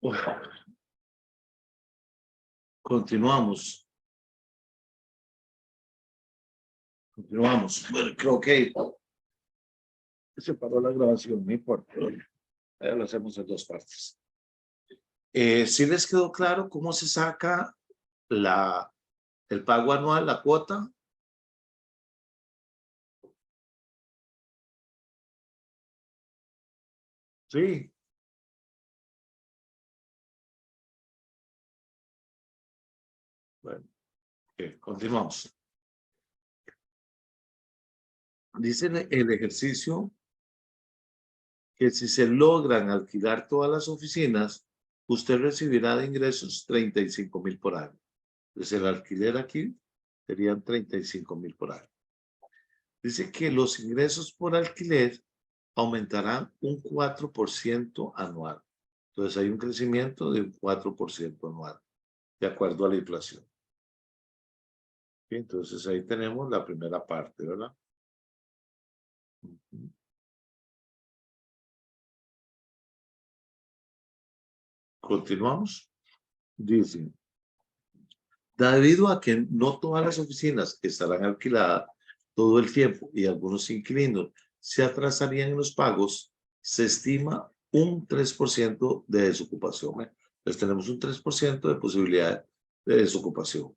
Bueno, continuamos. Continuamos. Bueno, creo que se paró la grabación, no importa. Ya lo hacemos en dos partes. ¿Sí les quedó claro cómo se saca el pago anual, la cuota? Sí. Bueno, continuamos. Dice el ejercicio que si se logran alquilar todas las oficinas, usted recibirá de ingresos 35,000 por año. Entonces el alquiler aquí serían 35,000 por año. Dice que los ingresos por alquiler aumentarán un 4% anual. Entonces hay un crecimiento de un 4% anual, de acuerdo a la inflación. Entonces ahí tenemos la primera parte, ¿verdad? Continuamos. Dice, debido a que no todas las oficinas estarán alquiladas todo el tiempo y algunos inquilinos se atrasarían en los pagos, se estima un 3% de desocupación. Entonces tenemos un 3% de posibilidad de desocupación.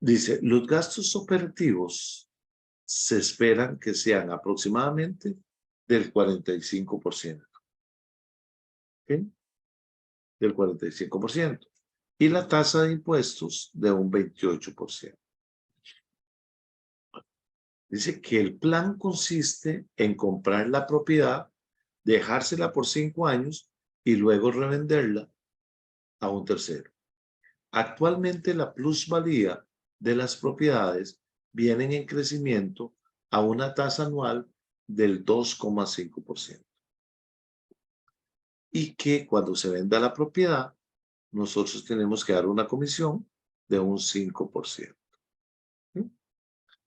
Dice, los gastos operativos se esperan que sean aproximadamente del 45%. ¿Okay? Del 45%. Y la tasa de impuestos de un 28%. Dice que el plan consiste en comprar la propiedad, dejársela por 5 años y luego revenderla a un tercero. Actualmente la plusvalía de las propiedades vienen en crecimiento a una tasa anual del 2,5%. Y que cuando se venda la propiedad, nosotros tenemos que dar una comisión de un 5%. ¿Sí?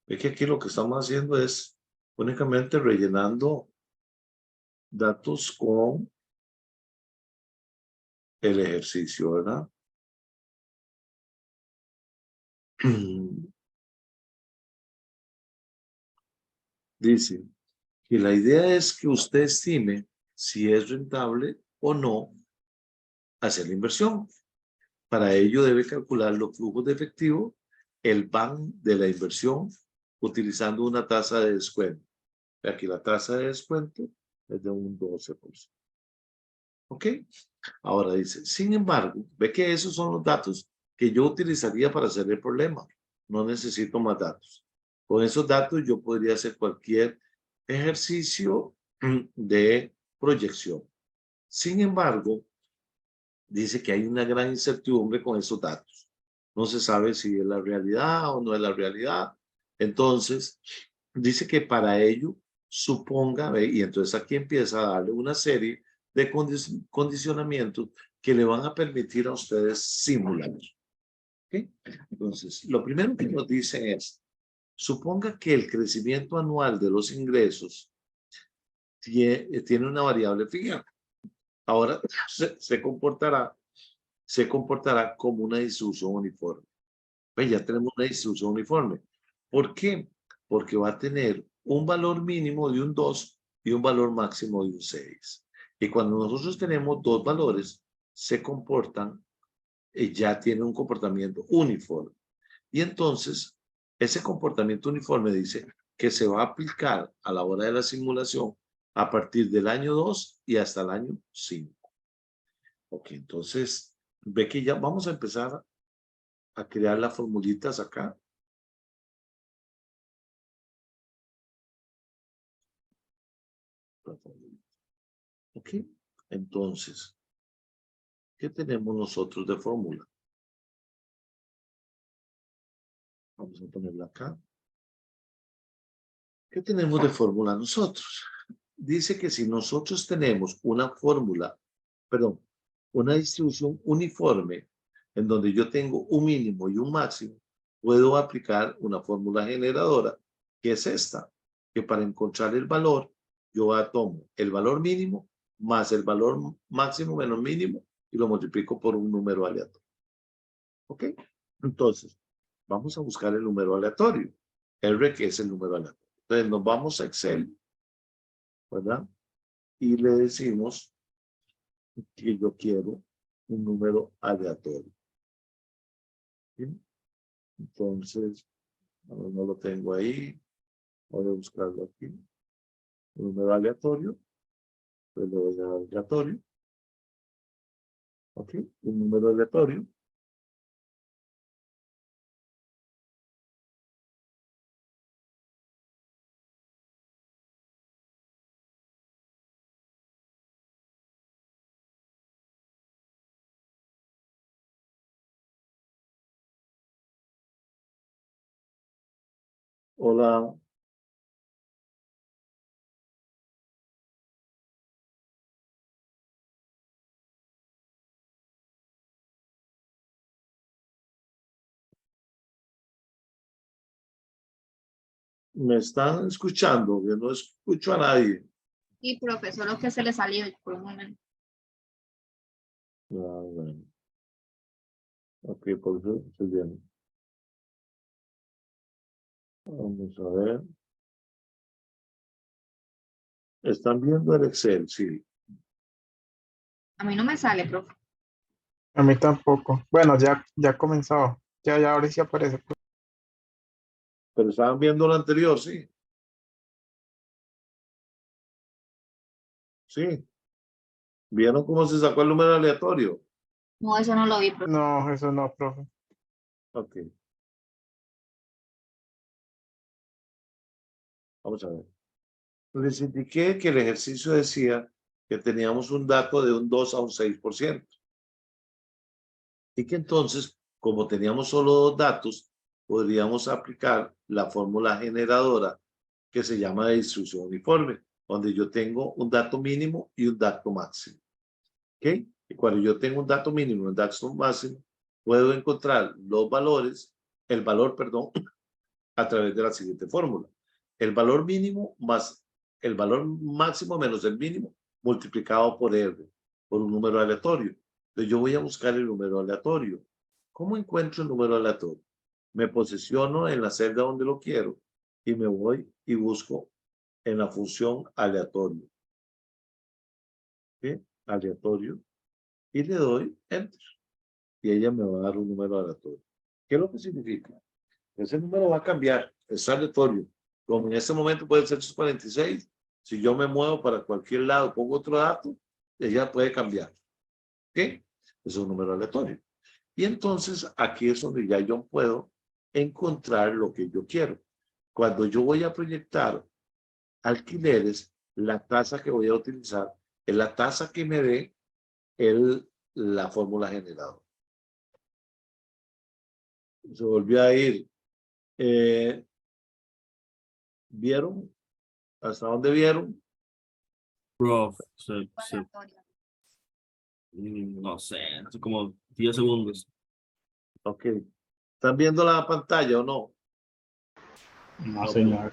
Ve que aquí lo que estamos haciendo es únicamente rellenando datos con el ejercicio, ¿verdad? Dice que la idea es que usted estime si es rentable o no hacer la inversión. Para ello debe calcular los flujos de efectivo, el BAN de la inversión, utilizando una tasa de descuento. Aquí la tasa de descuento es de un 12%. ¿Ok? Ahora dice, sin embargo, ve que esos son los datos que yo utilizaría para hacer el problema. No necesito más datos. Con esos datos yo podría hacer cualquier ejercicio de proyección. Sin embargo, dice que hay una gran incertidumbre con esos datos. No se sabe si es la realidad o no es la realidad. Entonces, dice que para ello suponga, y entonces aquí empieza a darle una serie de condicionamientos que le van a permitir a ustedes simular. ¿Okay? Entonces, lo primero que nos dice es, suponga que el crecimiento anual de los ingresos tiene una variable fija. Ahora se comportará como una distribución uniforme. Pues ya tenemos una distribución uniforme. ¿Por qué? Porque va a tener un valor mínimo de un 2 y un valor máximo de un 6. Y cuando nosotros tenemos dos valores, se comportan, ya tienen un comportamiento uniforme. Y entonces, ese comportamiento uniforme dice que se va a aplicar a la hora de la simulación a partir del año 2 y hasta el año 5. Ok, entonces, ve que ya vamos a empezar a crear las formulitas acá. Ok, entonces, ¿qué tenemos nosotros de fórmula? Vamos a ponerla acá. ¿Qué tenemos de fórmula nosotros? Dice que si nosotros tenemos una fórmula, perdón, una distribución uniforme, en donde yo tengo un mínimo y un máximo, puedo aplicar una fórmula generadora, que es esta, que para encontrar el valor, yo tomo el valor mínimo más el valor máximo menos mínimo y lo multiplico por un número aleatorio. ¿Ok? Entonces, vamos a buscar el número aleatorio. R, que es el número aleatorio. Entonces, nos vamos a Excel, ¿verdad? Y le decimos que yo quiero un número aleatorio. ¿Sí? Entonces, no lo tengo ahí. Voy a buscarlo aquí. Un número aleatorio. Pues le voy a dar aleatorio. ¿Ok? Un número aleatorio. Hola. ¿Me están escuchando? Yo no escucho a nadie. Sí, profesor, lo que se le salió por un momento. Ah, bueno. Ok, por eso estoy bien. Vamos a ver. ¿Están viendo el Excel? Sí. A mí no me sale, profe. A mí tampoco. Bueno, ya comenzó. Ya ahora sí aparece. Pero estaban viendo lo anterior, sí. Sí. ¿Vieron cómo se sacó el número aleatorio? No, eso no lo vi, profe. No, eso no, profe. Ok. Vamos a ver. Les indiqué que el ejercicio decía que teníamos un dato de un 2 a un 6%. Y que entonces, como teníamos solo dos datos, podríamos aplicar la fórmula generadora que se llama de distribución uniforme, donde yo tengo un dato mínimo y un dato máximo. ¿Ok? Y cuando yo tengo un dato mínimo y un dato máximo, puedo encontrar los valores, el valor, perdón, a través de la siguiente fórmula. El valor mínimo más el valor máximo menos el mínimo multiplicado por R, por un número aleatorio. Entonces yo voy a buscar el número aleatorio. ¿Cómo encuentro el número aleatorio? Me posiciono en la celda donde lo quiero y me voy y busco en la función aleatorio. ¿Sí? Aleatorio. Y le doy Enter. Y ella me va a dar un número aleatorio. ¿Qué es lo que significa? Ese número va a cambiar, es aleatorio. Como en este momento puede ser 46, si yo me muevo para cualquier lado, pongo otro dato, ella puede cambiar. ¿Ok? Es un número aleatorio. Y entonces aquí es donde ya yo puedo encontrar lo que yo quiero. Cuando yo voy a proyectar alquileres, la tasa que voy a utilizar es la tasa que me dé la fórmula generadora. Se volvió a ir. ¿Vieron? ¿Hasta dónde vieron? Prof, Aleatorio. no sé, hace como 10 segundos. Ok. ¿Están viendo la pantalla o no? No, No, señor.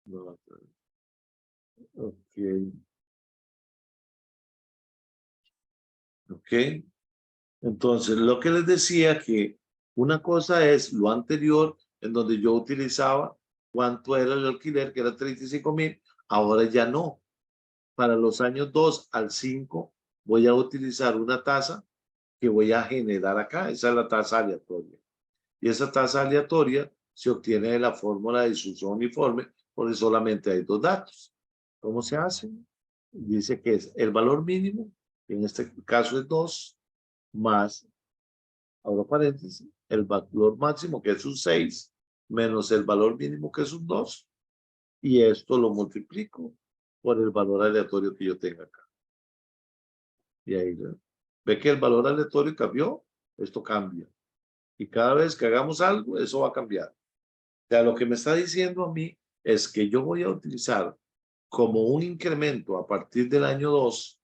no. Ok. Ok. Entonces, lo que les decía que una cosa es lo anterior, en donde yo utilizaba cuánto era el alquiler, que era 35,000, ahora ya no. Para los años 2 al 5 voy a utilizar una tasa que voy a generar acá. Esa es la tasa aleatoria. Y esa tasa aleatoria se obtiene de la fórmula de distribución uniforme, porque solamente hay dos datos. ¿Cómo se hace? Dice que es el valor mínimo, que en este caso es 2, más, abro paréntesis, el valor máximo, que es un 6, menos el valor mínimo, que es un 2, y esto lo multiplico por el valor aleatorio que yo tenga acá. Y ahí ve que el valor aleatorio cambió, esto cambia. Y cada vez que hagamos algo, eso va a cambiar. O sea, lo que me está diciendo a mí es que yo voy a utilizar como un incremento a partir del año 2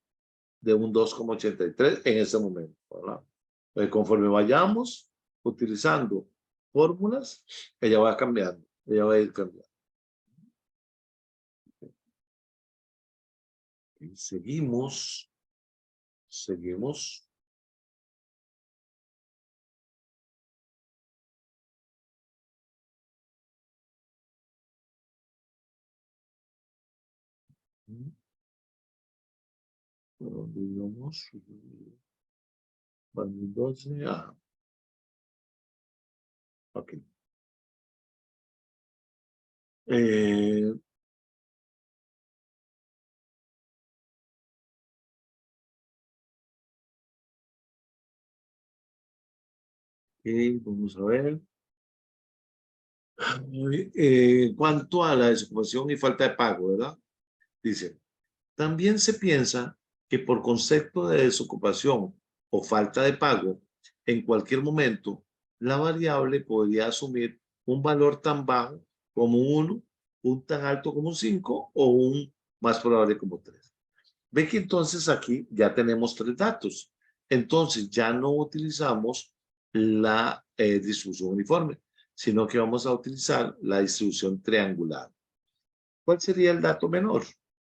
de un 2,83 en ese momento, ¿verdad? Conforme vayamos utilizando fórmulas, ella va cambiando, ella va a ir cambiando. Y seguimos. ¿Por dónde íbamos? Van 12. Ah, ok. Eh, vamos a ver. En cuanto a la desocupación y falta de pago, ¿verdad? Dice, también se piensa que por concepto de desocupación o falta de pago, en cualquier momento, la variable podría asumir un valor tan bajo como un 1, un tan alto como un 5 o un más probable como 3. Ve que entonces aquí ya tenemos 3 datos. Entonces ya no utilizamos la distribución uniforme, sino que vamos a utilizar la distribución triangular. ¿Cuál sería el dato menor?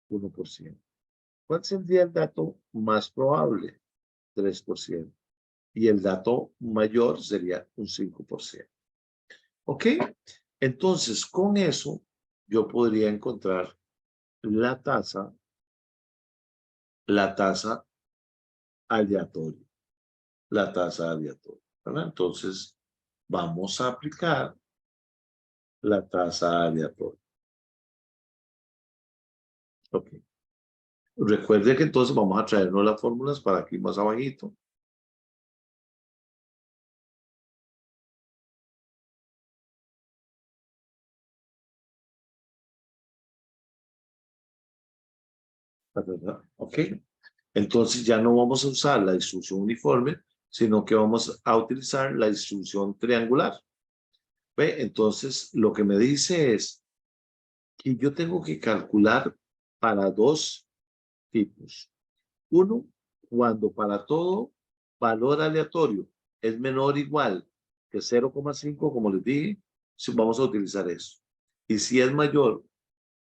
1%. ¿Cuál sería el dato más probable? 3%. Y el dato mayor sería un 5%. ¿Ok? Entonces, con eso, yo podría encontrar la tasa aleatoria. La tasa aleatoria. ¿Verdad? Entonces, vamos a aplicar la tasa aleatoria. Ok. Recuerde que entonces vamos a traernos las fórmulas para aquí más abajito. ¿Verdad? Ok. Entonces ya no vamos a usar la distribución uniforme, sino que vamos a utilizar la distribución triangular. ¿Ve? Entonces lo que me dice es que yo tengo que calcular para 2 tipos. Uno, cuando para todo valor aleatorio es menor o igual que 0,5, como les dije, vamos a utilizar eso. Y si es mayor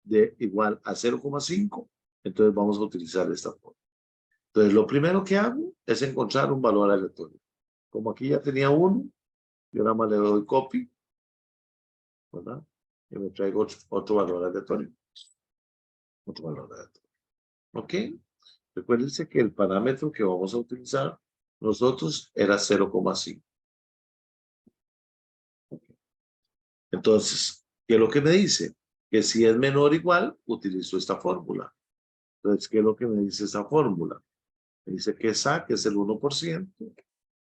de igual a 0,5, entonces vamos a utilizar esta forma. Entonces, lo primero que hago es encontrar un valor aleatorio. Como aquí ya tenía uno, yo nada más le doy copy, ¿verdad? Y me traigo otro valor aleatorio. Otro valor aleatorio. ¿Ok? Recuérdense que el parámetro que vamos a utilizar nosotros era 0,5. Okay. Entonces, ¿qué es lo que me dice? Que si es menor o igual, utilizo esta fórmula. Entonces, ¿qué es lo que me dice esa fórmula? Me dice que SA, que es el 1%,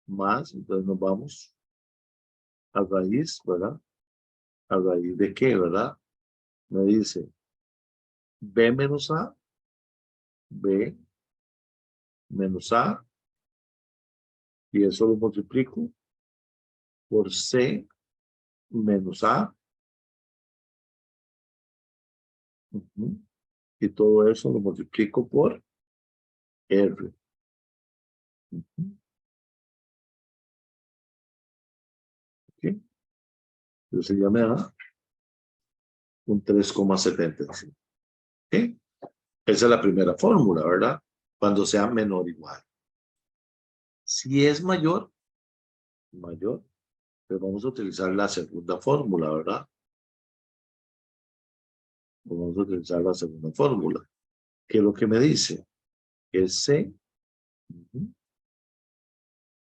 más, entonces nos vamos a raíz, ¿verdad? ¿A raíz de qué, verdad? Me dice B menos A, B menos A, y eso lo multiplico por C menos A, y todo eso lo multiplico por R. ¿Okay? Entonces ya me da un 3,75. ¿Okay? Esa es la primera fórmula, ¿verdad? Cuando sea menor o igual. Si es mayor, pues vamos a utilizar la segunda fórmula, ¿verdad? Vamos a utilizar la segunda fórmula. ¿Qué es lo que me dice? Que es C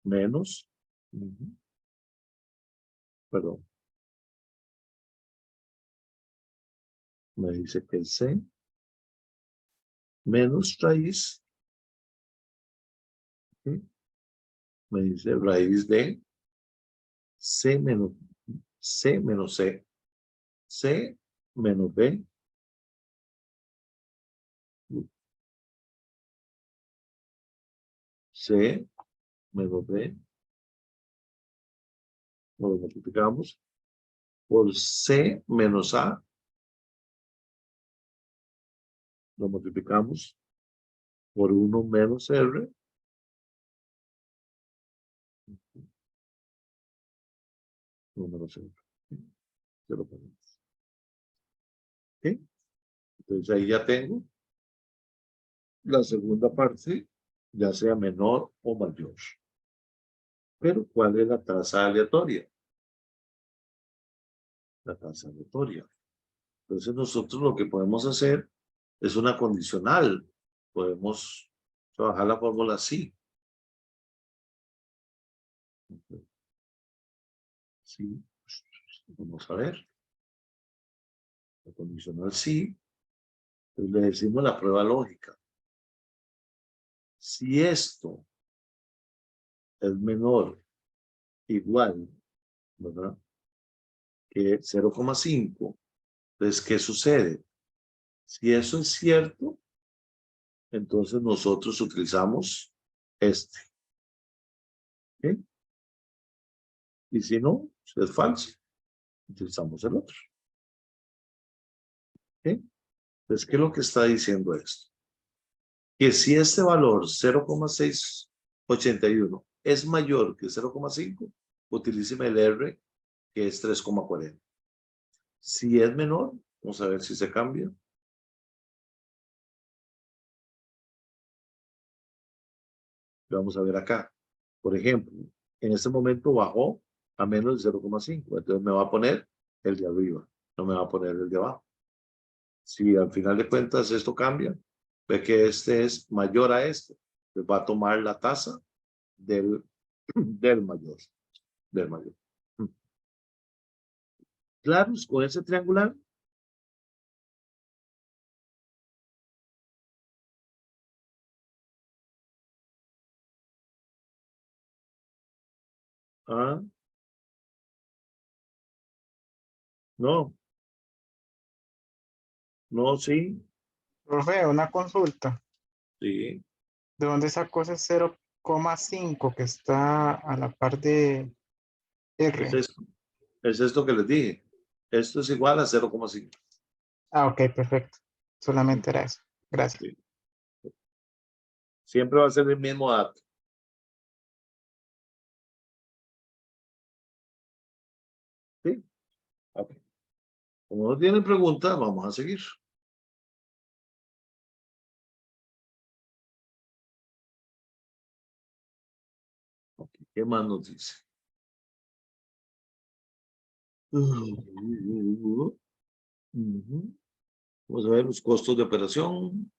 menos, perdón, me dice que es C menos raíz, ¿sí? Me dice raíz de C menos C, C menos B, C menos B, lo multiplicamos por C menos A, lo multiplicamos por 1 menos R, menos R. Se lo ponemos. ¿Sí? Entonces ahí ya tengo la segunda parte ya sea menor o mayor. Pero, ¿cuál es la tasa aleatoria? La tasa aleatoria. Entonces, nosotros lo que podemos hacer es una condicional. Podemos trabajar la fórmula así. Sí. Vamos a ver. La condicional sí. Entonces le decimos la prueba lógica. Si esto es menor, igual, ¿verdad? Que 0,5, entonces, ¿qué sucede? Si eso es cierto, entonces nosotros utilizamos este. ¿Ok? Y si no, si es falso, utilizamos el otro. ¿Ok? Entonces, ¿qué es lo que está diciendo esto? Que si este valor 0,681 es mayor que 0,5, utilíceme el R, que es 3,40. Si es menor, vamos a ver si se cambia. Vamos a ver acá. Por ejemplo, en este momento bajó a menos de 0,5. Entonces me va a poner el de arriba, no me va a poner el de abajo. Si al final de cuentas esto cambia, ve que este es mayor a este, pues va a tomar la tasa del, del mayor. Del mayor. ¿Claros con ese triangular? Ah, no, no, sí, Profe, una consulta. sí. ¿De dónde sacó ese 0,5 que está a la par de Es R? esto, es esto que les dije. Esto es igual a 0,5. Ah, ok, perfecto. Solamente era eso. Gracias. Sí. Siempre va a ser el mismo dato. ¿Sí? Ok. Como no tienen preguntas, vamos a seguir. Okay. ¿Qué más nos dice? Vamos a ver los costos de operación.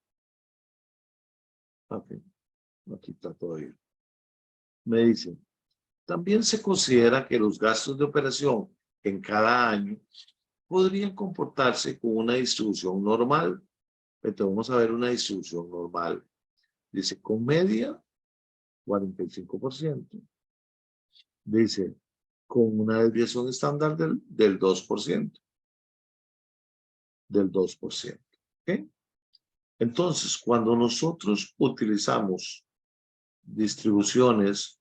Okay. Aquí está todavía. Me dice, también se considera que los gastos de operación en cada año podrían comportarse con una distribución normal. Entonces vamos a ver una distribución normal. Dice, con media, 45%. Dice, con una desviación estándar del 2%. Del 2%. ¿Ok? Entonces, cuando nosotros utilizamos distribuciones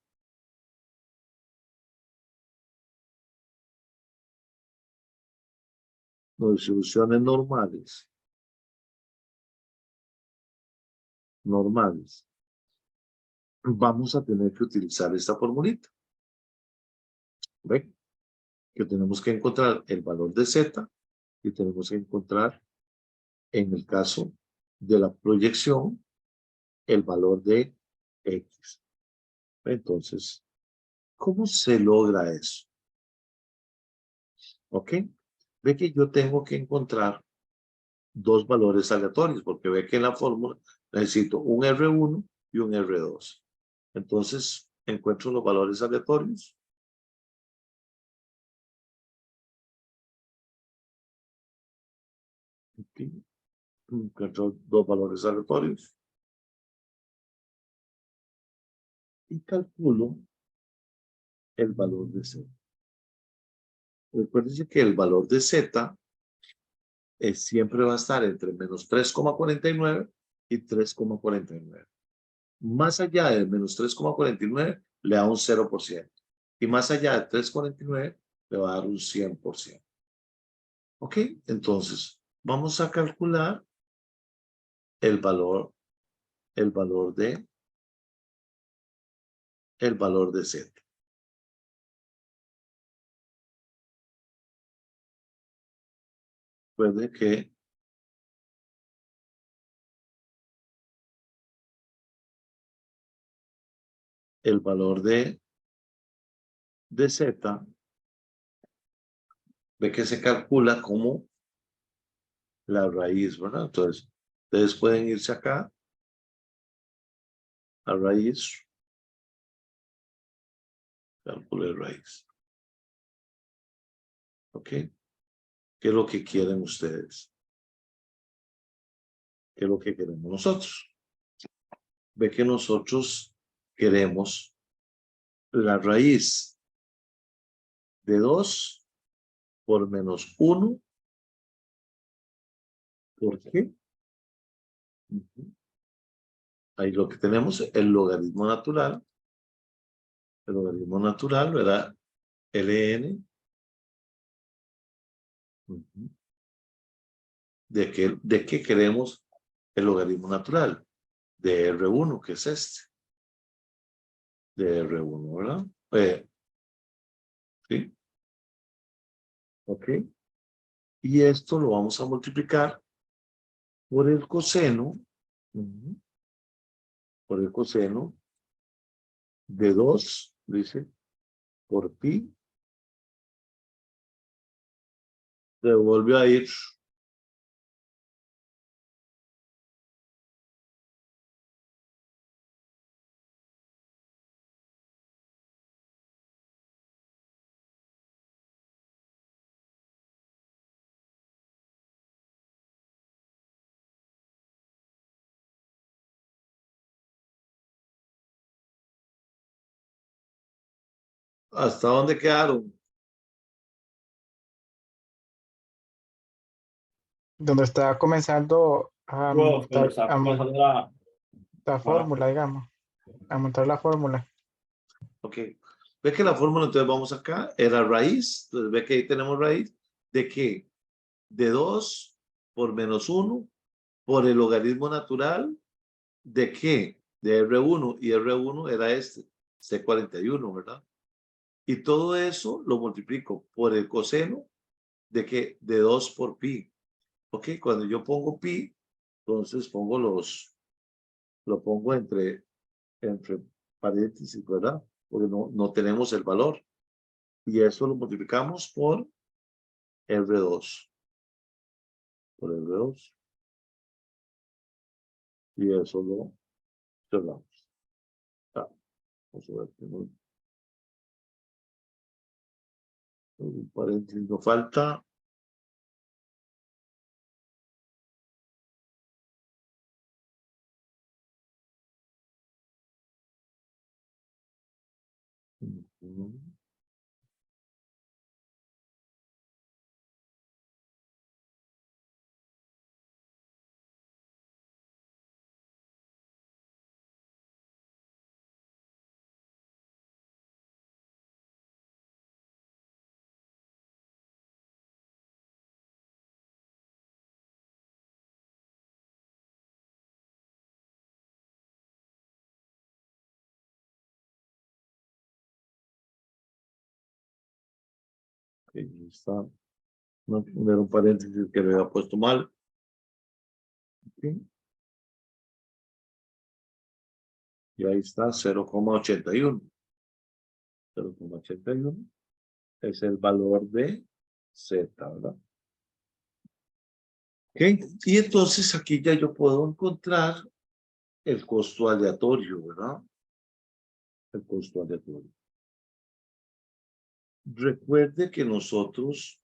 normales, vamos a tener que utilizar esta formulita. ¿Ven? Que tenemos que encontrar el valor de Z y tenemos que encontrar, en el caso de la proyección, el valor de X. Entonces, ¿cómo se logra eso? ¿Ok? Ve que yo tengo que encontrar dos valores aleatorios, porque ve que en la fórmula necesito un R1 y un R2. Entonces, encuentro los valores aleatorios. Aquí, encuentro dos valores aleatorios. Y calculo el valor de Z. Recuérdense que el valor de Z siempre va a estar entre menos 3,49 y 3,49. Más allá de menos 3,49 le da un 0%. Y más allá de 3,49 le va a dar un 100%. ¿Ok? Entonces, vamos a calcular el valor de Z. Puede que el valor de z, ve que se calcula como la raíz, ¿verdad? Entonces, ustedes pueden irse acá a raíz, cálculo de raíz. ¿Ok? ¿Qué es lo que quieren ustedes? ¿Qué es lo que queremos nosotros? Ve que nosotros queremos la raíz de 2 por menos 1. ¿Por qué? Ahí lo que tenemos, el logaritmo natural. El logaritmo natural era ln. ¿De qué queremos el logaritmo natural? De R1, que es este. De R1, ¿verdad? ¿Sí? ¿Ok? Y esto lo vamos a multiplicar por el coseno. Por el coseno de 2, dice, por pi. Se vuelve a ir. ¿Hasta dónde quedaron? Donde está comenzando a Profe, montar, está comenzando la... la fórmula, digamos, a montar la fórmula. Ok. Ve que la fórmula, entonces vamos acá, era raíz. Entonces ve que ahí tenemos raíz. ¿De qué? De 2 por menos 1 por el logaritmo natural. ¿De qué? De R1. Y R1 era este, C41, ¿verdad? Y todo eso lo multiplico por el coseno de que de 2 por pi. Ok, cuando yo pongo pi, entonces lo pongo entre paréntesis, ¿verdad? Porque no tenemos el valor. Y eso lo multiplicamos por R2. Por R2. Y eso lo cerramos. Vamos a ver. Un paréntesis nos falta. Ahí está. No, era un paréntesis que le había puesto mal. ¿Sí? Y ahí está 0,81. 0,81 es el valor de Z, ¿verdad? ¿Ok? Y entonces aquí ya yo puedo encontrar el costo aleatorio, ¿verdad? El costo aleatorio. Recuerde que nosotros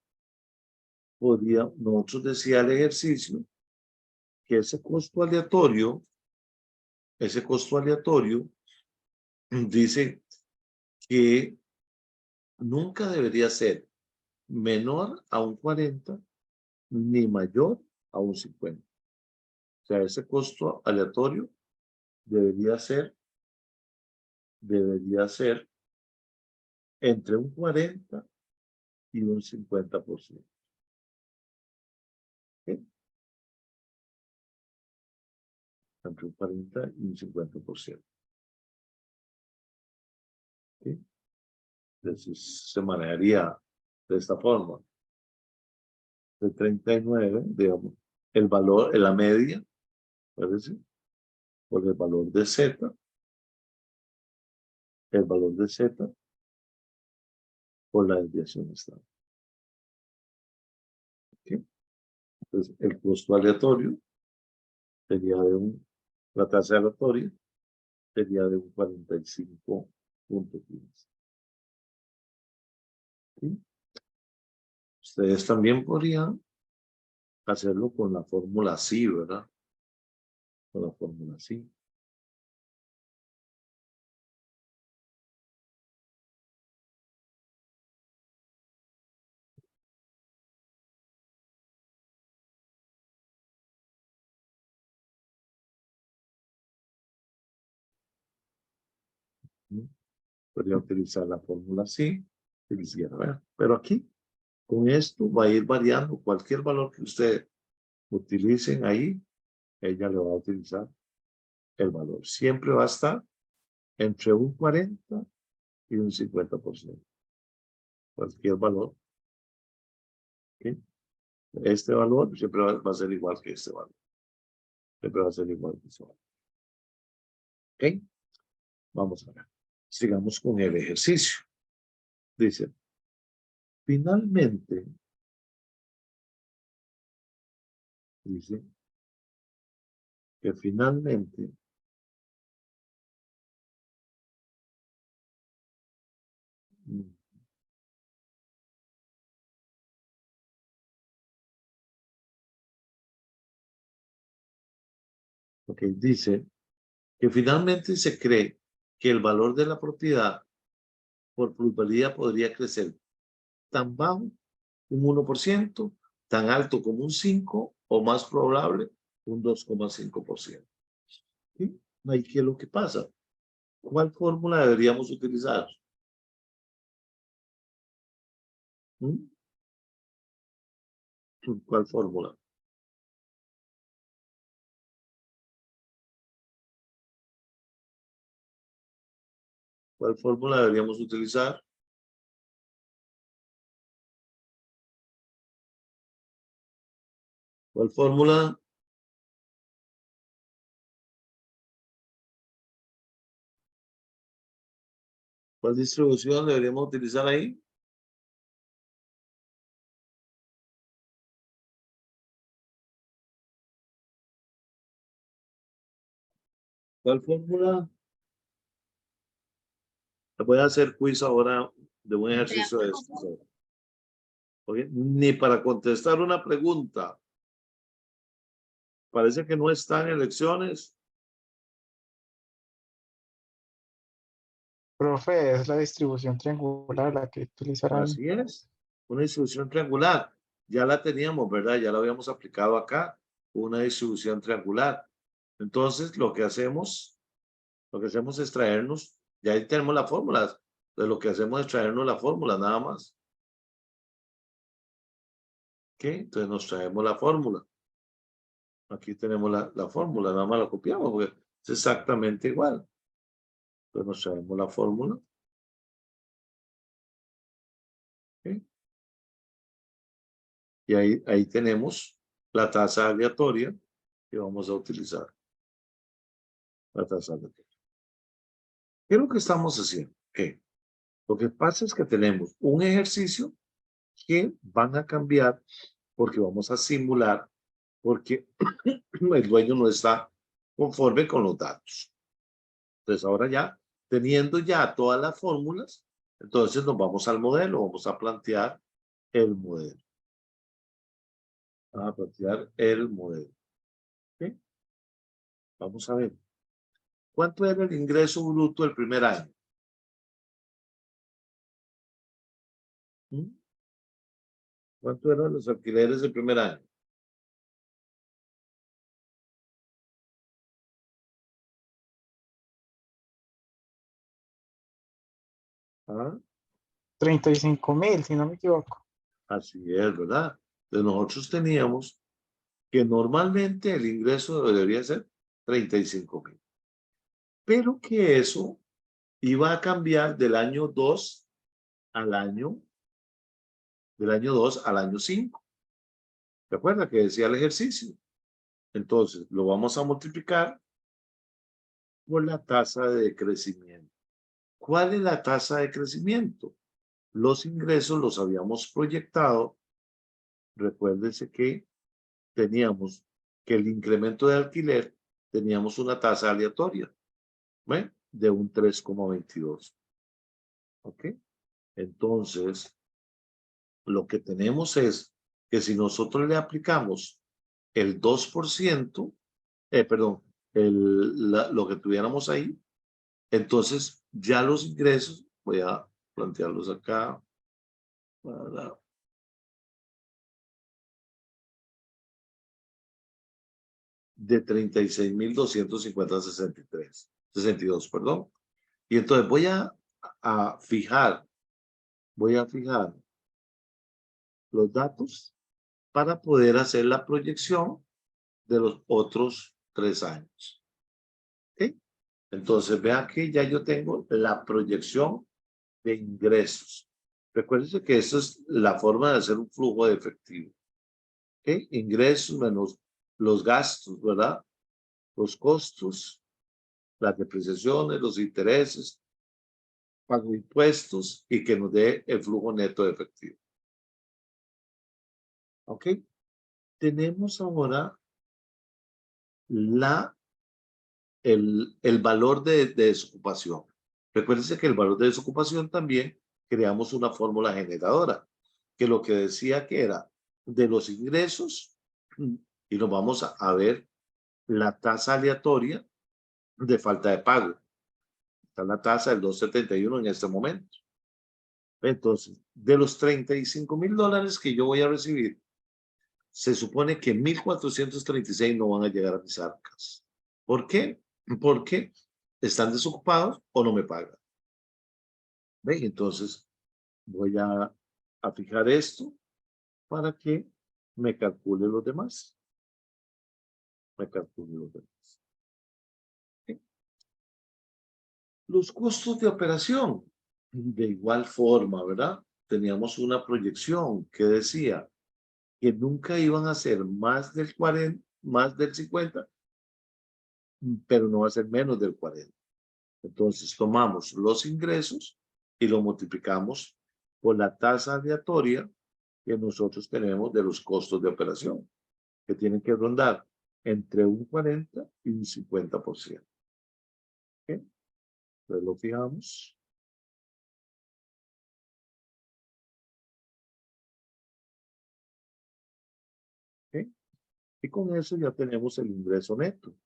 decía el ejercicio que ese costo aleatorio dice que nunca debería ser menor a un 40 ni mayor a un 50. O sea, ese costo aleatorio debería ser entre un 40 y un 50%. ¿Sí? Entre un 40 y un 50%. ¿Sí? Entonces se manejaría de esta forma. De 39, digamos, el valor, en la media, parece, por el valor de Z, el valor de Z por la desviación estándar. ¿Okay? Entonces, el costo aleatorio sería la tasa aleatoria sería de un 45.15. ¿Sí? Ustedes también podrían hacerlo con la fórmula sí, ¿verdad? Con la fórmula sí. ¿Sí? Podría utilizar la fórmula sí, si quisiera, ¿verdad? Pero aquí, con esto va a ir variando cualquier valor que ustedes utilicen ahí, ella le va a utilizar el valor. Siempre va a estar entre un 40 y un 50%. Cualquier valor. ¿Sí? Este valor siempre va a ser igual que este valor. Siempre va a ser igual que este valor. ¿Ok? Vamos a ver. Sigamos con el ejercicio. Dice, finalmente, dice que finalmente ok, dice que finalmente se cree que el valor de la propiedad por plusvalía podría crecer tan bajo, un 1%, tan alto como un 5%, o más probable, un 2,5%. ¿Sí? Ahí, ¿qué es lo que pasa? ¿Cuál fórmula deberíamos utilizar? ¿Mm? ¿Cuál fórmula? ¿Cuál fórmula deberíamos utilizar? ¿Cuál fórmula? ¿Cuál distribución deberíamos utilizar ahí? ¿Cuál fórmula? Voy a hacer quiz ahora de un ejercicio de estos. ¿Okay? Ni para contestar una pregunta. Parece que no están en elecciones. Profe, es la distribución triangular la que utilizará ahí. Así es. Una distribución triangular. Ya la teníamos, ¿verdad? Ya la habíamos aplicado acá. Una distribución triangular. Entonces, lo que hacemos es traernos, ya ahí tenemos la fórmula. De lo que hacemos es traernos la fórmula, nada más. ¿Ok? Entonces nos traemos la fórmula. Aquí tenemos la fórmula, nada más la copiamos porque es exactamente igual. Entonces nos traemos la fórmula. ¿Ok? Y ahí tenemos la tasa aleatoria que vamos a utilizar. La tasa aleatoria. ¿Qué es lo que estamos haciendo? ¿Qué? Lo que pasa es que tenemos un ejercicio que van a cambiar porque vamos a simular, porque el dueño no está conforme con los datos. Entonces ahora ya, teniendo ya todas las fórmulas, entonces nos vamos al modelo, vamos a plantear el modelo. Vamos a plantear el modelo. ¿Okay? Vamos a ver. ¿Cuánto era el ingreso bruto del primer año? ¿Mm? ¿Cuánto eran los alquileres del primer año? ¿Ah? 35.000, si no me equivoco. Así es, ¿verdad? Entonces nosotros teníamos que normalmente el ingreso debería ser 35.000. Pero que eso iba a cambiar del año 2 al año, del año 2 al año 5. ¿Te acuerdas que decía el ejercicio? Entonces, lo vamos a multiplicar por la tasa de crecimiento. ¿Cuál es la tasa de crecimiento? Los ingresos los habíamos proyectado. Recuérdense que teníamos que el incremento de alquiler, teníamos una tasa aleatoria, ¿ve? De un 3,22. ¿Ok? Entonces, lo que tenemos es que si nosotros le aplicamos el 2%, perdón, lo que tuviéramos ahí, entonces ya los ingresos, voy a plantearlos acá, para de 36.250,62, perdón. Y entonces voy a fijar los datos para poder hacer la proyección de los otros 3 años. ¿Ok? Entonces vean que ya yo tengo la proyección de ingresos. Recuérdense que esa es la forma de hacer un flujo de efectivo. ¿Ok? Ingresos menos los gastos, ¿verdad? Los costos, las depreciaciones, los intereses, pago impuestos y que nos dé el flujo neto de efectivo. ¿Ok? Tenemos ahora el valor de desocupación. Recuérdense que el valor de desocupación también creamos una fórmula generadora, que lo que decía que era de los ingresos, y nos vamos a ver la tasa aleatoria de falta de pago. Está la tasa del 2,71 en este momento. Entonces, de los $35,000 que yo voy a recibir, se supone que 1,436 no van a llegar a mis arcas. ¿Por qué? Porque están desocupados o no me pagan. ¿Ven? Entonces, voy a fijar esto para que me calcule los demás. ¿Sí? Los costos de operación, de igual forma, ¿verdad? Teníamos una proyección que decía que nunca iban a ser más del 40, más del 50, pero no va a ser menos del 40. Entonces tomamos los ingresos y lo multiplicamos por la tasa aleatoria que nosotros tenemos de los costos de operación, que tienen que rondar entre un 40 y un 50%. ¿Okay? Entonces lo fijamos. ¿Okay? Y con eso ya tenemos el ingreso neto,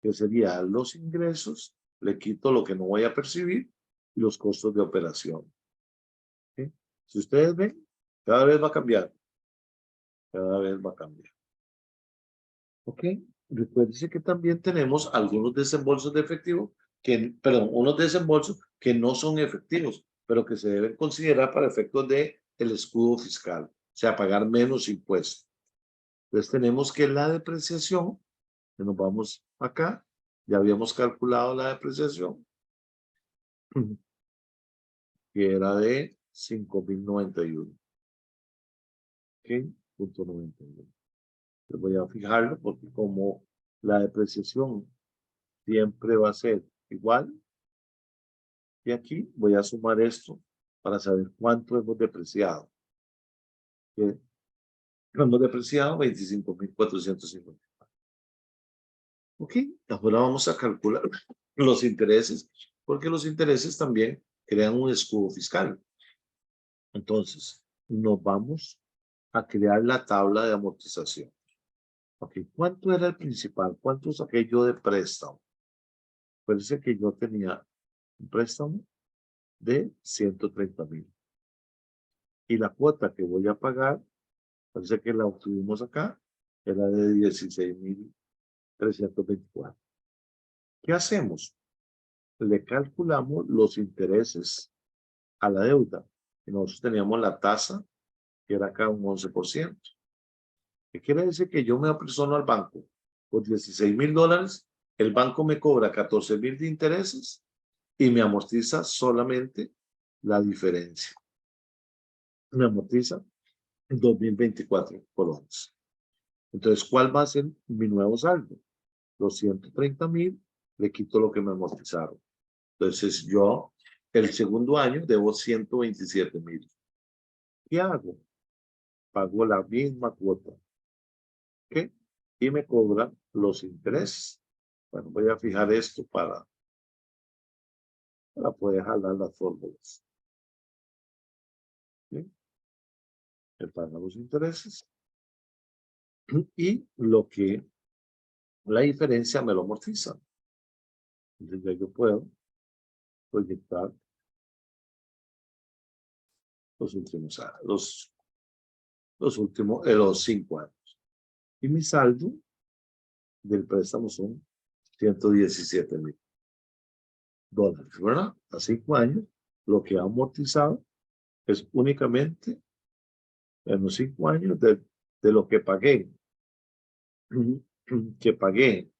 que sería los ingresos, le quito lo que no voy a percibir y los costos de operación. ¿Okay? Si ustedes ven, cada vez va a cambiar. Cada vez va a cambiar. ¿Ok? Recuérdense que también tenemos algunos desembolsos de efectivo, unos desembolsos que no son efectivos, pero que se deben considerar para efectos de el escudo fiscal, o sea, pagar menos impuestos. Entonces tenemos que la depreciación, que nos vamos acá, ya habíamos calculado la depreciación, que era de 5,091. ¿Ok? Punto 91. Les voy a fijarlo porque como la depreciación siempre va a ser igual, y aquí voy a sumar esto para saber cuánto hemos depreciado. Hemos depreciado 25,450. Ok, ahora vamos a calcular los intereses, porque los intereses también crean un escudo fiscal. Entonces, nos vamos a crear la tabla de amortización. Ok, ¿cuánto era el principal? ¿Cuánto saqué yo de préstamo? Parece que yo tenía un préstamo de 130,000. Y la cuota que voy a pagar, parece que la obtuvimos acá, era de 16,324. ¿Qué hacemos? Le calculamos los intereses a la deuda. Y nosotros teníamos la tasa, que era acá un 11%. ¿Qué quiere decir? Que yo me apersono al banco por $16,000, el banco me cobra 14,000 de intereses y me amortiza solamente la diferencia. Me amortiza 2,024 colones. Entonces, ¿cuál va a ser mi nuevo saldo? Los 130,000, le quito lo que me amortizaron. Entonces, yo El segundo año debo 127,000. ¿Qué hago? Pago la misma cuota. ¿Ok? Y me cobran los intereses. Bueno, voy a fijar esto para poder jalar las fórmulas. ¿Sí? Me pagan los intereses. Y la diferencia me lo amortiza. Entonces ya yo puedo proyectar los últimos años, los 5 años. Y mi saldo del préstamo son $117,000, ¿verdad? A 5 años, lo que ha amortizado es únicamente en los 5 años de lo que pagué. Que pagué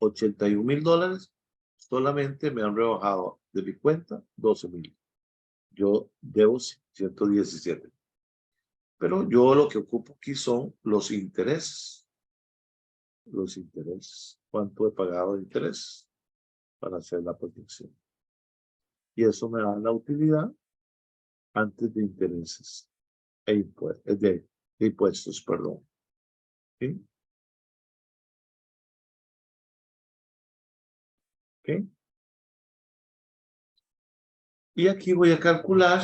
$81,000, solamente me han rebajado de mi cuenta 12,000. Yo debo 117. Pero yo lo que ocupo aquí son los intereses. Los intereses. ¿Cuánto he pagado de interés para hacer la proyección? Y eso me da la utilidad antes de intereses e impuestos, de impuestos, perdón. ¿Sí? ¿Ok? Y aquí voy a calcular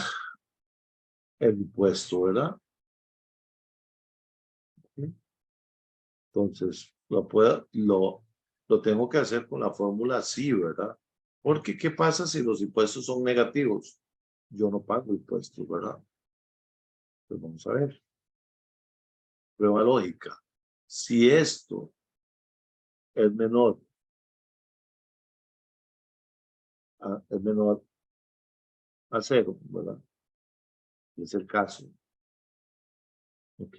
el impuesto, ¿verdad? ¿Sí? Entonces, lo tengo que hacer con la fórmula así, ¿verdad? Porque, ¿qué pasa si los impuestos son negativos? Yo no pago impuestos, ¿verdad? Pues vamos a ver. Prueba lógica. Si esto es menor a 0, ¿verdad? Es el caso. ¿Ok?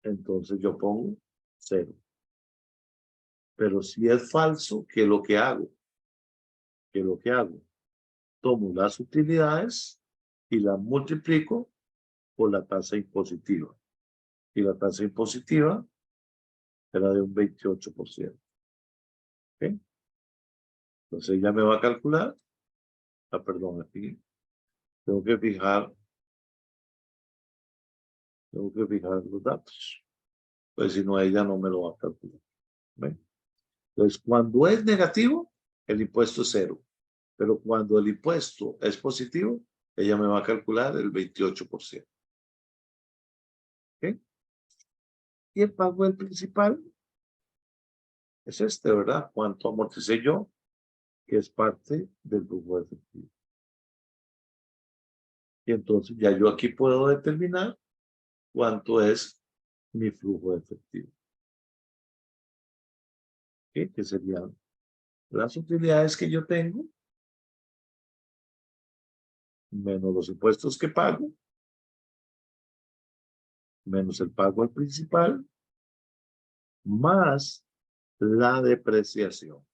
Entonces yo pongo 0. Pero si es falso, ¿qué es lo que hago? ¿Qué es lo que hago? Tomo las utilidades y las multiplico por la tasa impositiva. Y la tasa impositiva era de un 28%. ¿Ok? Entonces ya me va a calcular. Perdón, aquí tengo que fijar los datos. Pues si no, ella no me lo va a calcular. ¿Ven? Entonces, cuando es negativo, el impuesto es 0. Pero cuando el impuesto es positivo, ella me va a calcular el 28%. ¿Ok? Y el pago del principal es este, ¿verdad? ¿Cuánto amorticé yo? Que es parte del flujo efectivo. Y entonces ya yo aquí puedo determinar cuánto es mi flujo efectivo. ¿Ok? Que serían las utilidades que yo tengo menos los impuestos que pago, menos el pago al principal, más la depreciación.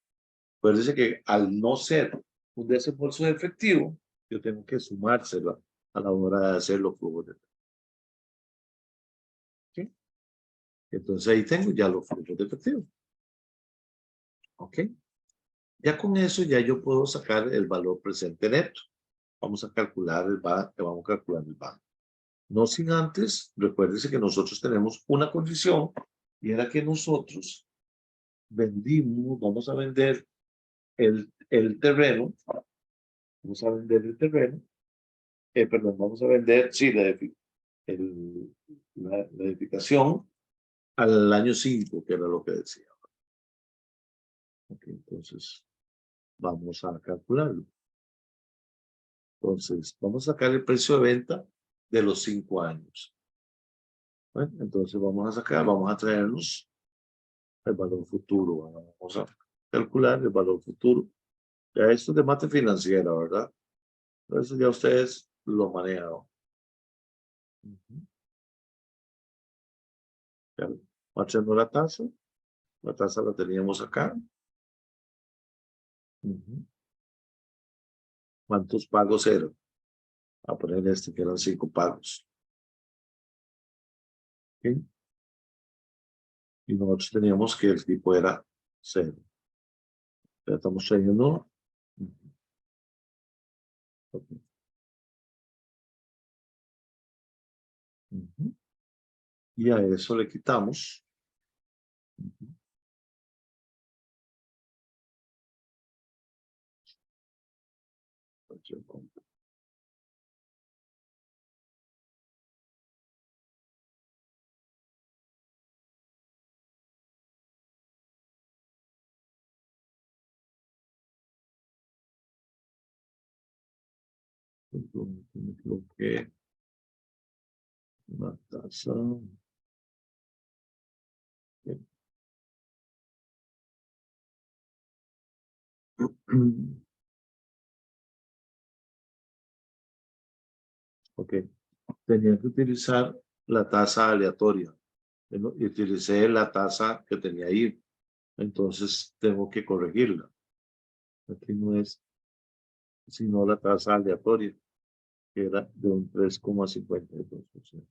Acuérdense que al no ser un desembolso efectivo, yo tengo que sumársela a la hora de hacer los flujos de efectivo. ¿Sí? Entonces ahí tengo ya los flujos de efectivo. ¿Ok? Ya con eso ya yo puedo sacar el valor presente neto. Vamos a calcular el banco. No sin antes, recuérdense que nosotros tenemos una condición y era que nosotros vamos a vender el terreno, vamos a vender, sí, la edificación al año 5, que era lo que decía. Okay, entonces, vamos a calcularlo. Entonces, vamos a sacar el precio de venta de los 5 años. Bueno, entonces vamos a traernos el valor futuro. Vamos a calcular el valor futuro. Ya esto es de mate financiera, ¿verdad? Eso ya ustedes lo manejan. Ya, marchando la tasa. La tasa la teníamos acá. ¿Cuántos pagos eran? A poner que eran 5 pagos. ¿Okay? Y nosotros teníamos que el tipo era 0. Ya estamos trayendo Ok. Ujú. Y a eso le quitamos. Ujú. Cualquier compra. Entonces, me equivoqué. Una tasa. Bien. Ok. Tenía que utilizar la tasa aleatoria. Bueno, y utilicé la tasa que tenía ahí. Entonces tengo que corregirla. Aquí no es sino la tasa aleatoria, que era de un 3,52%.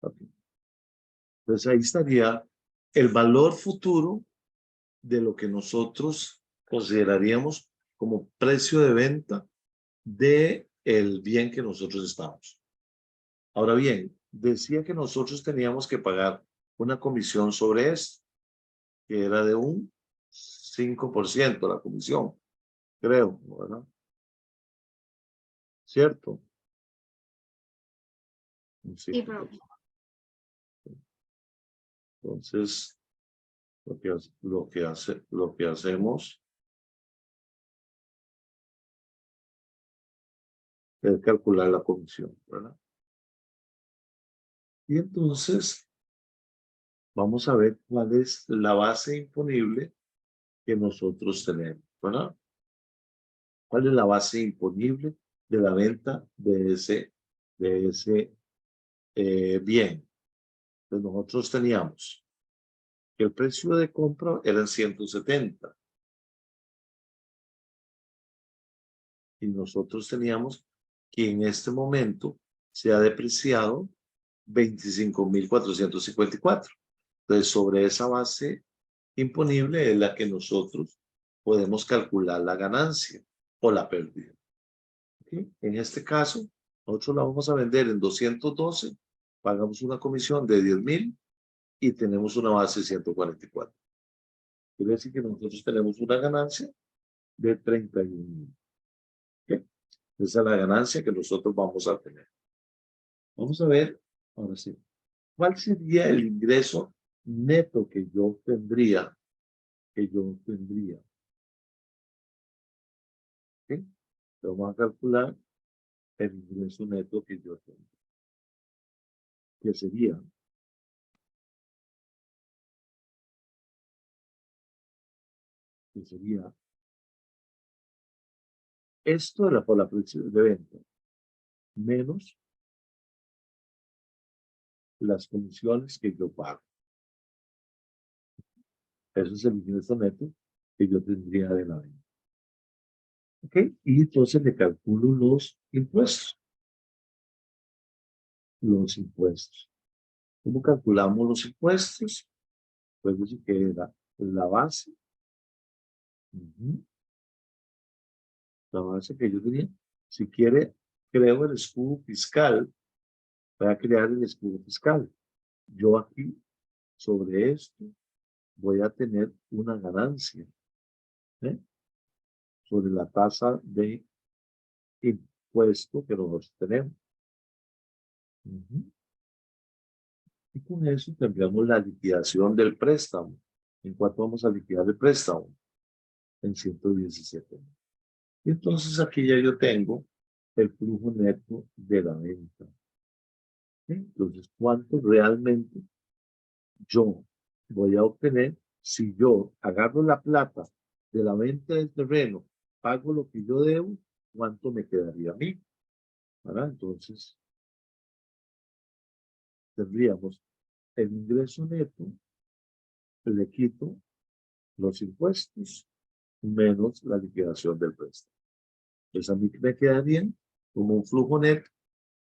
Ok. Entonces ahí estaría el valor futuro de lo que nosotros consideraríamos como precio de venta de el bien que nosotros estamos. Ahora bien, decía que nosotros teníamos que pagar una comisión sobre esto, que era de un 5% la comisión, creo, ¿verdad? ¿Cierto? Un Sí, 5%. profe. Entonces, lo que hacemos es calcular la comisión, ¿verdad? Y entonces vamos a ver cuál es la base imponible que nosotros tenemos, ¿verdad? ¿Cuál es la base imponible de la venta de ese bien? Pues nosotros teníamos que el precio de compra era 170 y nosotros teníamos que en este momento se ha depreciado 25.454. Entonces, sobre esa base imponible es la que nosotros podemos calcular la ganancia o la pérdida. ¿Okay? En este caso, nosotros la vamos a vender en 212, pagamos una comisión de 10.000 y tenemos una base de 144. Quiere decir que nosotros tenemos una ganancia de 31.000. ¿Okay? Esa es la ganancia que nosotros vamos a tener. Vamos a ver, ahora sí, ¿cuál sería el ingreso neto que yo tendría? ¿Okay? Vamos a calcular el ingreso neto que yo tengo, que sería esto por la precio de venta, menos las comisiones que yo pago. Eso es el ingreso neto que yo tendría de la venta. ¿Ok? Y entonces le calculo los impuestos. Los impuestos. ¿Cómo calculamos los impuestos? Pues decir que era la base. La base que yo tenía. Si quiere, creo el escudo fiscal. Voy a crear el escudo fiscal. Yo aquí, sobre esto, voy a tener una ganancia, ¿eh? Sobre la tasa de impuesto que nosotros tenemos. Y con eso tendríamos la liquidación del préstamo. ¿En cuánto vamos a liquidar el préstamo? En 117. Y entonces aquí ya yo tengo el flujo neto de la venta. ¿Sí? Entonces, ¿cuánto realmente yo voy a obtener si yo agarro la plata de la venta del terreno, pago lo que yo debo? ¿Cuánto me quedaría a mí? ¿Verdad? Entonces, tendríamos el ingreso neto, le quito los impuestos menos la liquidación del préstamo. Entonces a mí me quedaría como un flujo neto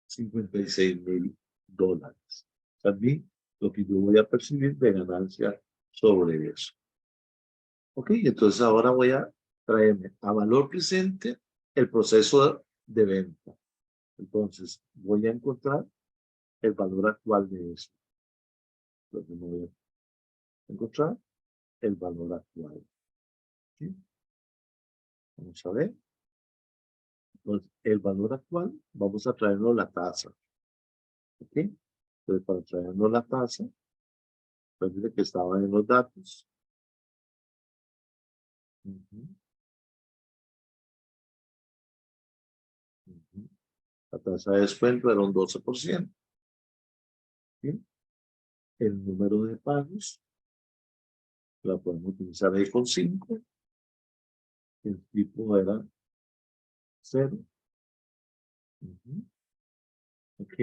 $56,000. A mí lo que yo voy a percibir de ganancia sobre eso. Ok, entonces ahora voy a traerme a valor presente el proceso de venta. Entonces voy a encontrar el valor actual de eso. Entonces me voy a encontrar el valor actual. ¿Sí? Vamos a ver. Entonces, el valor actual, vamos a traernos la tasa. ¿Ok? Entonces, para traernos la tasa, recuerden que estaba en los datos. Ujú. Ujú. La tasa de descuento era un 12%. ¿Sí? El número de pagos la podemos utilizar ahí con 5. El tipo era 0. Ujú. Ok.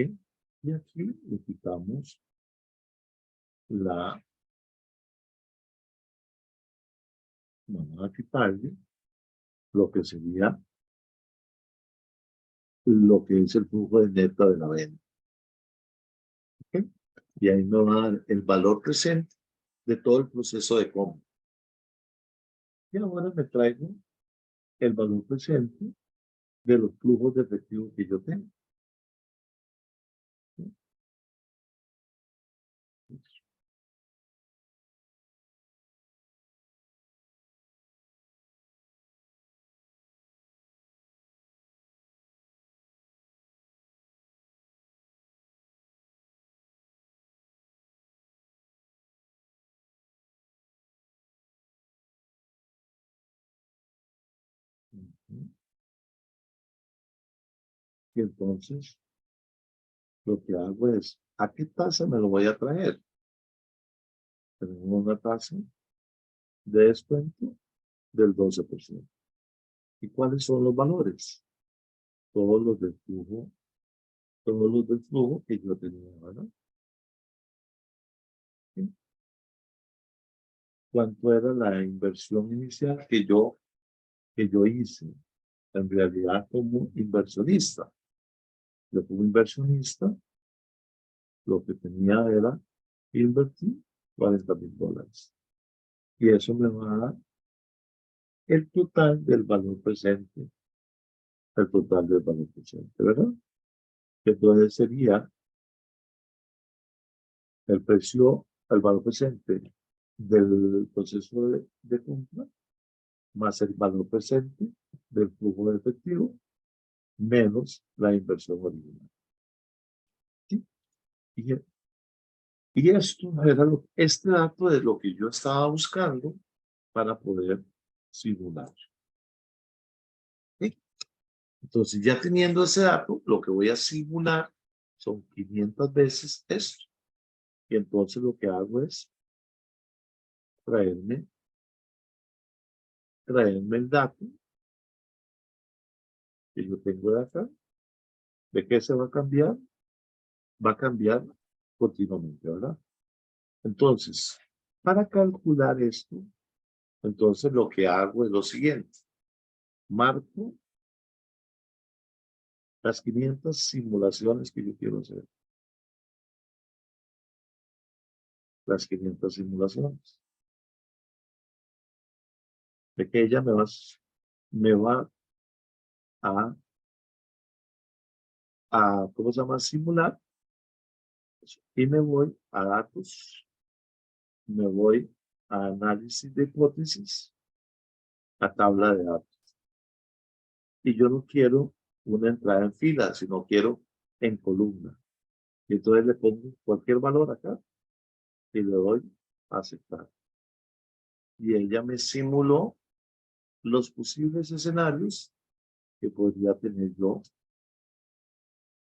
Y aquí le quitamos vamos a quitarle lo que sería lo que es el flujo de neta de la venta. ¿Ok? Y ahí me va a dar el valor presente de todo el proceso de compra. Y ahora me traigo el valor presente de los flujos de efectivo que yo tengo. ¿Sí? Ujú. Y entonces, lo que hago es, ¿a qué tasa me lo voy a traer? Tenemos una tasa de descuento del 12%. ¿Y cuáles son los valores? Todos los del flujo que yo tenía, ¿verdad? ¿Sí? ¿Cuánto era la inversión inicial que yo hice? En realidad, como inversionista. Yo como inversionista, lo que tenía era invertir $40,000. Y eso me va a dar el total del valor presente. El total del valor presente, ¿verdad? Entonces sería el precio, el valor presente del proceso de compra, más el valor presente del flujo de efectivo, menos la inversión original. ¿Sí? Y esto era este dato es lo que yo estaba buscando para poder simular. ¿Sí? Entonces, ya teniendo ese dato, lo que voy a simular son 500 veces esto. Y entonces lo que hago es traerme el dato que yo tengo de acá. ¿De qué se va a cambiar? Va a cambiar continuamente, ¿verdad? Entonces, para calcular esto, entonces lo que hago es lo siguiente. Marco las 500 simulaciones que yo quiero hacer. Las 500 simulaciones. De que ella me va ¿cómo se llama? Simular. Y me voy a datos. Me voy a análisis de hipótesis. A tabla de datos. Y yo no quiero una entrada en fila, sino quiero en columna. Y entonces le pongo cualquier valor acá y le doy a aceptar. Y ella me simuló los posibles escenarios que podría tener yo.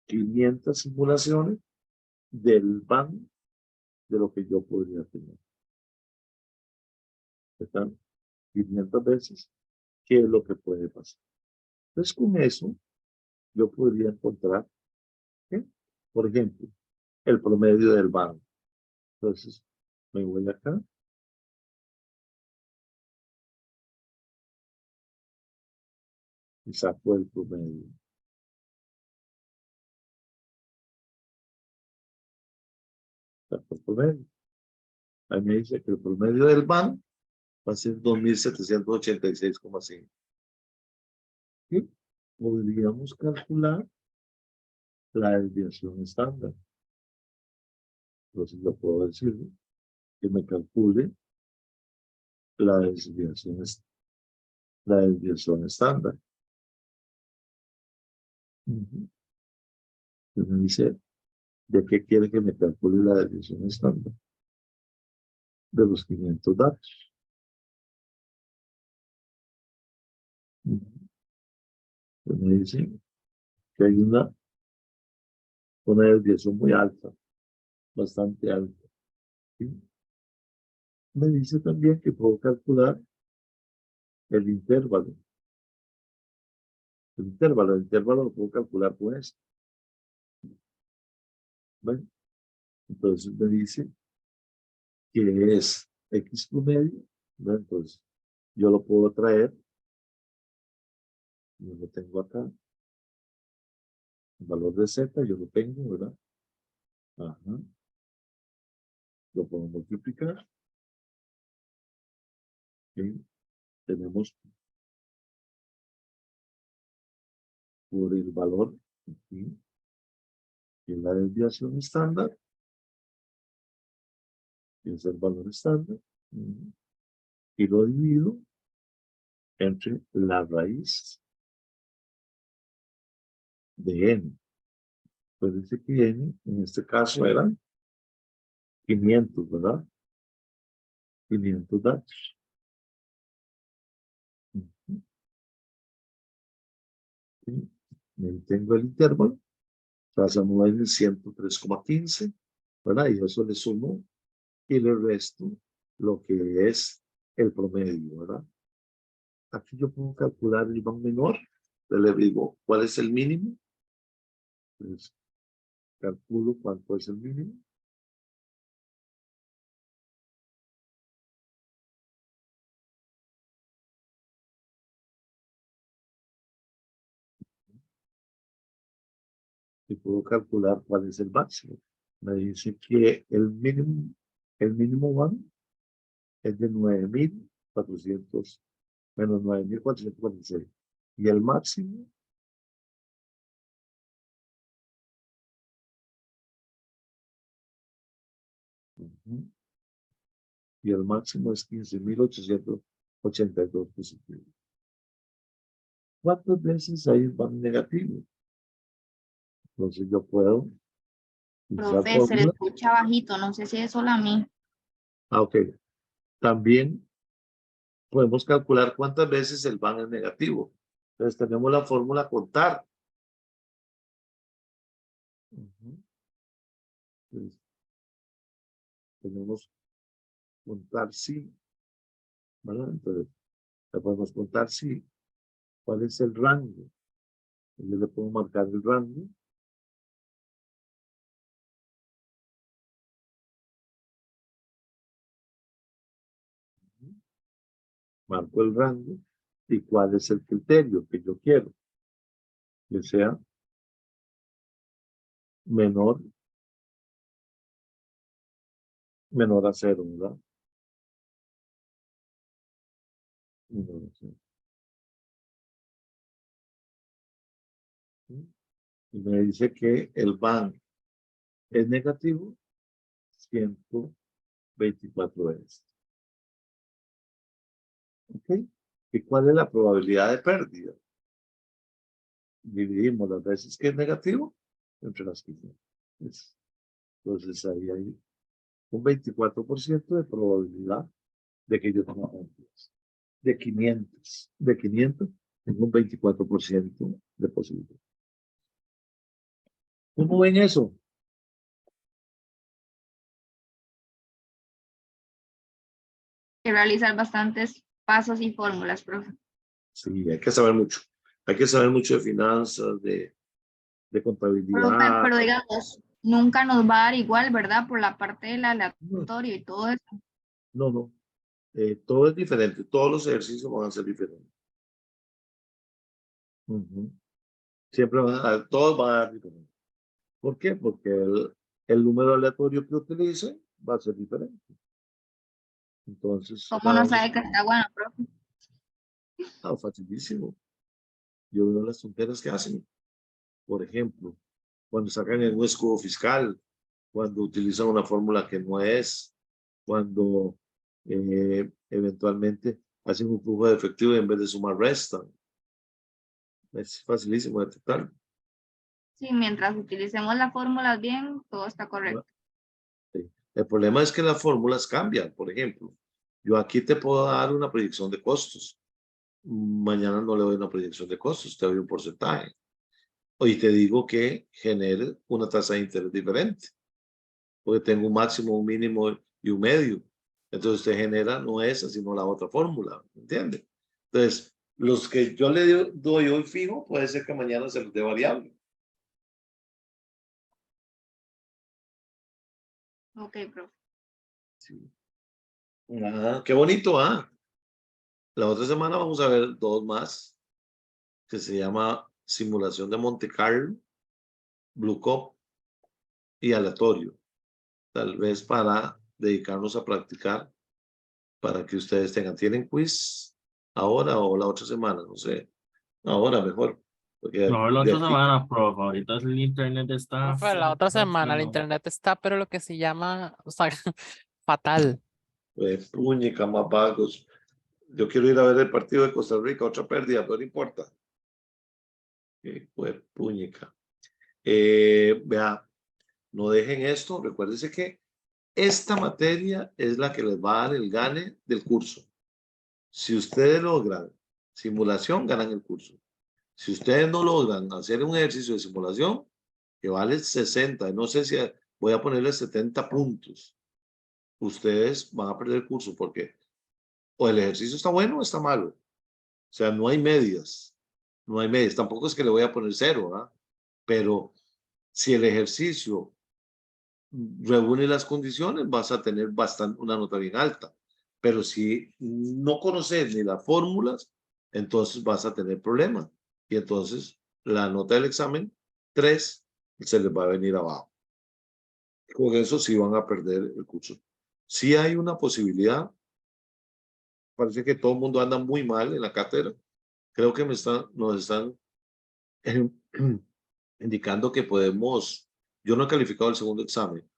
500 simulaciones del banco de lo que yo podría tener. Están 500 veces qué es lo que puede pasar. Entonces con eso yo podría encontrar, ¿qué? Por ejemplo, el promedio del banco. Entonces, me voy acá. Y saco el promedio. Saco el promedio. Ahí me dice que el promedio del BAN va a ser 2.786,5. Y podríamos calcular la desviación estándar. Entonces yo puedo decir que me calcule la desviación estándar. Ujú. Y me dice, ¿de qué quiere que me calcule la desviación estándar? De los 500 datos. Ujú. Y me dice que hay una desviación muy alta, bastante alta. ¿Sí? Me dice también que puedo calcular el intervalo. El intervalo lo puedo calcular con esto. ¿Ven? Entonces me dice que es X promedio, ¿no? Entonces yo lo puedo traer, yo lo tengo acá, el valor de Z yo lo tengo, ¿verdad? Ajá. Lo puedo multiplicar. ¿Sí? Tenemos por el valor, ¿sí? Que es la desviación estándar, que es el valor estándar, ¿sí? Y lo divido entre la raíz de n. Pues dice que n, en este caso eran 500, ¿verdad? 500 datos. Ujú. ¿Sí? Ahí tengo el intervalo. Pasamos en el 103,15, ¿verdad? Y eso le sumo y le resto lo que es el promedio, ¿verdad? Aquí yo puedo calcular el IVA menor. Le digo, ¿cuál es el mínimo? Pues calculo cuánto es el mínimo. Y puedo calcular cuál es el máximo. Me dice que el mínimo van es de 9.400, menos 9.446. Y el máximo, y el máximo es 15.882 positivos. ¿Cuántas veces ahí van negativos? Entonces yo puedo usar Profe, se le fórmula. escucha bajito, no sé si es solo a mí. Ok. También podemos calcular cuántas veces el van es negativo. Entonces tenemos la fórmula contar. Entonces, tenemos contar sí, ¿verdad? Entonces, le podemos contar sí. ¿Cuál es el rango? Yo le puedo marcar el rango. Marco el rango. ¿Y cuál es el criterio que yo quiero? Que sea menor a 0, ¿verdad? Menor a 0. ¿Sí? Y me dice que el van es negativo 124 veces. ¿Ok? ¿Y cuál es la probabilidad de pérdida? Dividimos las veces que es negativo entre las 500. Entonces ahí hay un 24% de probabilidad de que yo tenga pérdidas. De 500, tengo un 24% de posibilidad. ¿Cómo ven eso? Hay que realizar bastantes pasos y fórmulas, profe. Sí, hay que saber mucho. Hay que saber mucho de finanzas, de Profe, contabilidad. pero digamos, nunca nos va a dar igual, ¿verdad? Por la parte del aleatorio y todo eso. No. Todo es diferente. Todos los ejercicios van a ser diferentes. Ujú. Siempre van a dar, todos van a dar diferente. ¿Por qué? Porque el número aleatorio que utilice va a ser diferente. Entonces, ¿Cómo cada no uno sabe que está bueno, profe? está facilísimo. Yo veo las tonteras que hacen. Por ejemplo, cuando sacan en un escudo fiscal, cuando utilizan una fórmula que no es, cuando eventualmente hacen un flujo de efectivo y en vez de sumar restan. Es facilísimo detectarlo. Sí, mientras utilicemos las fórmulas bien, todo está correcto. Sí. El problema es que las fórmulas cambian. Por ejemplo, yo aquí te puedo dar una proyección de costos. Mañana no le doy una proyección de costos, te doy un porcentaje. Hoy te digo que genere una tasa de interés diferente. Porque tengo un máximo, un mínimo y un medio. Entonces usted genera no esa, sino la otra fórmula. ¿Entiende? Entonces, los que yo le doy hoy fijo, puede ser que mañana se los dé variable. Ok, profe. Sí. Ah, qué bonito, ¿ah? La otra semana vamos a ver dos más, que se llama simulación de Monte Carlo, Blue Cup y aleatorio. Tal vez para dedicarnos a practicar, para que ustedes tienen quiz ahora o la otra semana, no sé. Ahora mejor. Porque No, la de otra aquí, semana, profe. Ahorita el internet está Profe, la otra semana el internet está, pero lo que se llama, o sea, fatal. pues, puñica, más vagos. Yo quiero ir a ver el partido de Costa Rica, otra pérdida, pero no importa. Pues, puñica. Vea, no dejen esto. Recuérdense que esta materia es la que les va a dar el gane del curso. Si ustedes logran simulación, ganan el curso. Si ustedes no logran hacer un ejercicio de simulación, que vale 60, no sé si voy a ponerle 70 puntos, ustedes van a perder el curso porque o el ejercicio está bueno o está malo. O sea, no hay medias. No hay medias. Tampoco es que le voy a poner 0, ¿verdad? Pero si el ejercicio reúne las condiciones, vas a tener una nota bien alta. Pero si no conoces ni las fórmulas, entonces vas a tener problemas. Y entonces la nota del examen, 3, se les va a venir abajo. Con eso sí van a perder el curso. Sí hay una posibilidad. Parece que todo el mundo anda muy mal en la cátedra. Creo que nos están indicando que podemos. Yo no he calificado el segundo examen.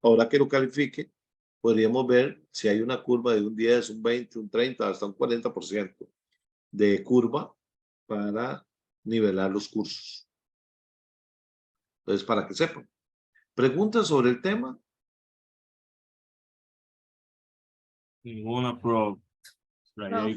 Ahora que lo califique, podríamos ver si hay una curva de un 10, un 20, un 30, hasta un 40% de curva para nivelar los cursos. Entonces, para que sepan. ¿Preguntas sobre el tema? ninguna, profe. Profe.